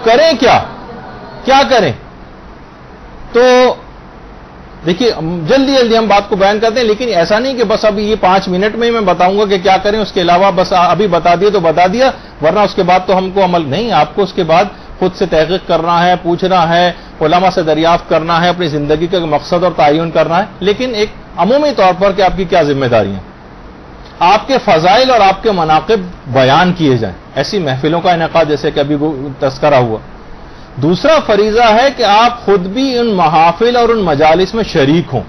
کریں کیا کریں؟ تو دیکھیے جلدی جلدی ہم بات کو بیان کرتے ہیں، لیکن ایسا نہیں کہ بس ابھی یہ 5 منٹ میں ہی میں بتاؤں گا کہ کیا کریں، اس کے علاوہ بس ابھی بتا دیا تو بتا دیا، ورنہ اس کے بعد تو ہم کو عمل نہیں، آپ کو اس کے بعد خود سے تحقیق کرنا ہے، پوچھنا ہے، علماء سے دریافت کرنا ہے، اپنی زندگی کا مقصد اور تعین کرنا ہے، لیکن ایک عمومی طور پر کہ آپ کی کیا ذمہ داریاں، آپ کے فضائل اور آپ کے مناقب بیان کیے جائیں، ایسی محفلوں کا انعقاد جیسے کہ ابھی تذکرہ ہوا۔ دوسرا فریضہ ہے کہ آپ خود بھی ان محافل اور ان مجالس میں شریک ہوں،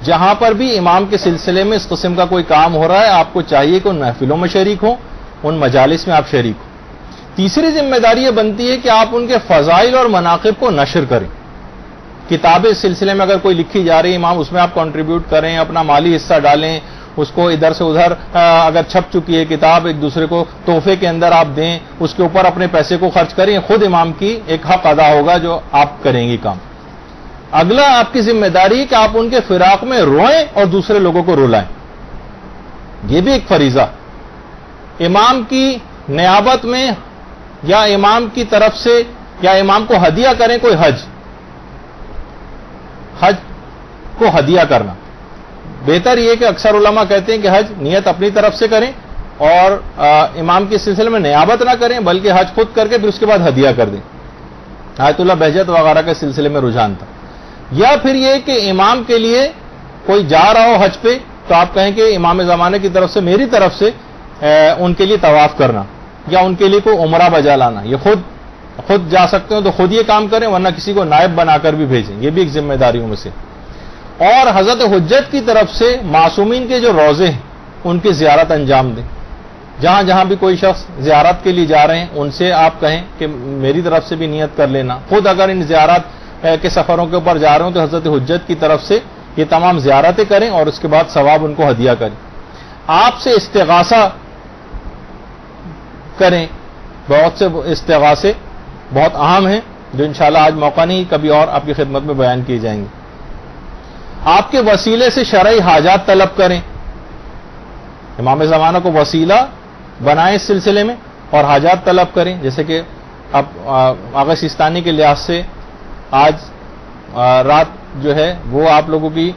جہاں پر بھی امام کے سلسلے میں اس قسم کا کوئی کام ہو رہا ہے آپ کو چاہیے کہ ان محفلوں میں شریک ہوں، ان مجالس میں آپ شریک ہوں۔ تیسری ذمہ داری یہ بنتی ہے کہ آپ ان کے فضائل اور مناقب کو نشر کریں، کتابیں اس سلسلے میں اگر کوئی لکھی جا رہی ہے امام، اس میں آپ کنٹریبیوٹ کریں، اپنا مالی حصہ ڈالیں، اس کو ادھر سے ادھر اگر چھپ چکی ہے کتاب ایک دوسرے کو تحفے کے اندر آپ دیں، اس کے اوپر اپنے پیسے کو خرچ کریں، خود امام کی ایک حق ادا ہوگا جو آپ کریں گی کام۔ اگلا آپ کی ذمہ داری کہ آپ ان کے فراق میں روئیں اور دوسرے لوگوں کو رلائیں، یہ بھی ایک فریضہ۔ امام کی نیابت میں یا امام کی طرف سے یا امام کو ہدیہ کریں کوئی حج کو ہدیہ کرنا، بہتر یہ کہ اکثر علماء کہتے ہیں کہ حج نیت اپنی طرف سے کریں اور امام کے سلسلے میں نیابت نہ کریں، بلکہ حج خود کر کے پھر اس کے بعد ہدیہ کر دیں۔ آیت اللہ بہجت وغیرہ کے سلسلے میں رجحان تھا۔ یا پھر یہ کہ امام کے لیے کوئی جا رہا ہو حج پہ تو آپ کہیں کہ امام زمانے کی طرف سے میری طرف سے ان کے لیے طواف کرنا یا ان کے لیے کوئی عمرہ بجا لانا، یہ خود جا سکتے ہو تو خود یہ کام کریں، ورنہ کسی کو نائب بنا کر بھی بھیجیں، یہ بھی ایک ذمہ داریوں میں سے۔ اور حضرت حجت کی طرف سے معصومین کے جو روضے ہیں ان کی زیارت انجام دیں، جہاں جہاں بھی کوئی شخص زیارت کے لیے جا رہے ہیں ان سے آپ کہیں کہ میری طرف سے بھی نیت کر لینا، خود اگر ان زیارت کے سفروں کے اوپر جا رہے ہوں تو حضرت حجت کی طرف سے یہ تمام زیارتیں کریں اور اس کے بعد ثواب ان کو ہدیہ کریں۔ آپ سے استغاثہ کریں، بہت سے استغاثے بہت اہم ہیں جو انشاءاللہ آج موقع نہیں کبھی اور آپ کی خدمت میں بیان کیے جائیں گے۔ آپ کے وسیلے سے شرعی حاجات طلب کریں، امام زمانہ کو وسیلہ بنائیں اس سلسلے میں اور حاجات طلب کریں، جیسے کہ اب آغا سیستانی کے لحاظ سے آج رات جو ہے وہ آپ لوگوں کی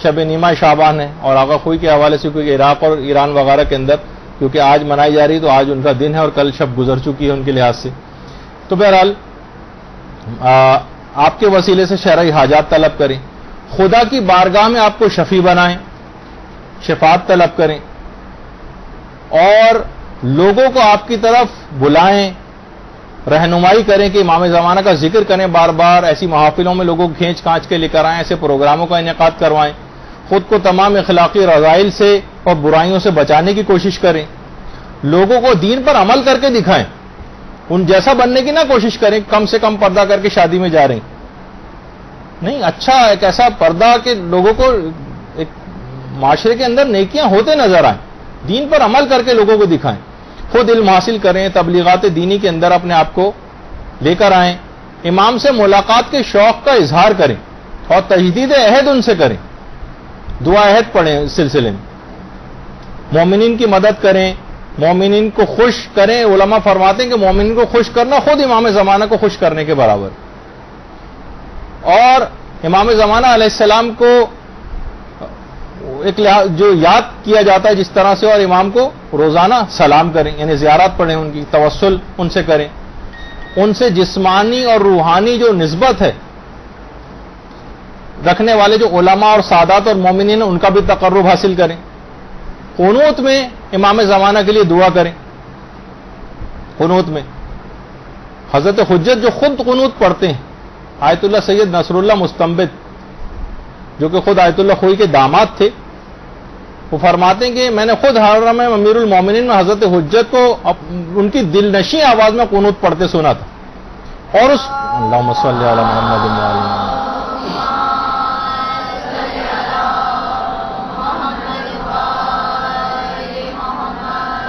شب نیمہ شعبان ہے، اور آغا خوئی کے حوالے سے کیونکہ عراق اور ایران وغیرہ کے اندر کیونکہ آج منائی جا رہی تو آج ان کا دن ہے اور کل شب گزر چکی ہے ان کے لحاظ سے، تو بہرحال آپ کے وسیلے سے شرعی حاجات طلب کریں، خدا کی بارگاہ میں آپ کو شفیع بنائیں، شفاعت طلب کریں، اور لوگوں کو آپ کی طرف بلائیں، رہنمائی کریں کہ امام زمانہ کا ذکر کریں بار بار، ایسی محافلوں میں لوگوں کو کھینچ کھانچ کے لے کر آئیں، ایسے پروگراموں کا انعقاد کروائیں، خود کو تمام اخلاقی رذائل سے اور برائیوں سے بچانے کی کوشش کریں، لوگوں کو دین پر عمل کر کے دکھائیں، ان جیسا بننے کی نہ کوشش کریں کم سے کم پردہ کر کے شادی میں جا رہے ہیں، نہیں، اچھا ایک ایسا پردہ کہ لوگوں کو ایک معاشرے کے اندر نیکیاں ہوتے نظر آئیں، دین پر عمل کر کے لوگوں کو دکھائیں، خود علم حاصل کریں، تبلیغات دینی کے اندر اپنے آپ کو لے کر آئیں، امام سے ملاقات کے شوق کا اظہار کریں اور تجدید عہد ان سے کریں، دعا عہد پڑھیں اس سلسلے میں، مومنین کی مدد کریں، مومنین کو خوش کریں، علماء فرماتے ہیں کہ مومنین کو خوش کرنا خود امام زمانہ کو خوش کرنے کے برابر، اور امام زمانہ علیہ السلام کو ایک جو یاد کیا جاتا ہے جس طرح سے، اور امام کو روزانہ سلام کریں، یعنی زیارت پڑھیں، ان کی توسل ان سے کریں، ان سے جسمانی اور روحانی جو نسبت ہے رکھنے والے جو علماء اور سادات اور مومنین ان کا بھی تقرب حاصل کریں، قنوت میں امام زمانہ کے لیے دعا کریں، قنوت میں حضرت حجت جو خود قنوت پڑھتے ہیں، آیت اللہ سید نصر اللہ مستنبت جو کہ خود آیت اللہ خوئی کے داماد تھے، وہ فرماتے ہیں کہ میں نے خود حرم امیر المومنین میں حضرت حجت کو ان کی دل نشیں آواز میں قنوت پڑھتے سنا تھا، اور اس اللہم صلی علی محمد و علی محمد،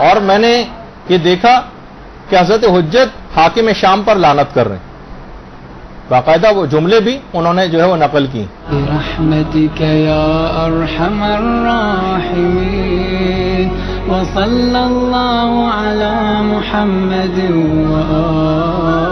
اور میں نے یہ دیکھا کہ حضرت حجت حاکم شام پر لعنت کر رہے ہیں، باقاعدہ وہ جملے بھی انہوں نے جو ہے وہ نقل کی. برحمتک یا ارحم الراحمین وصلی اللہ علی محمد وآلہ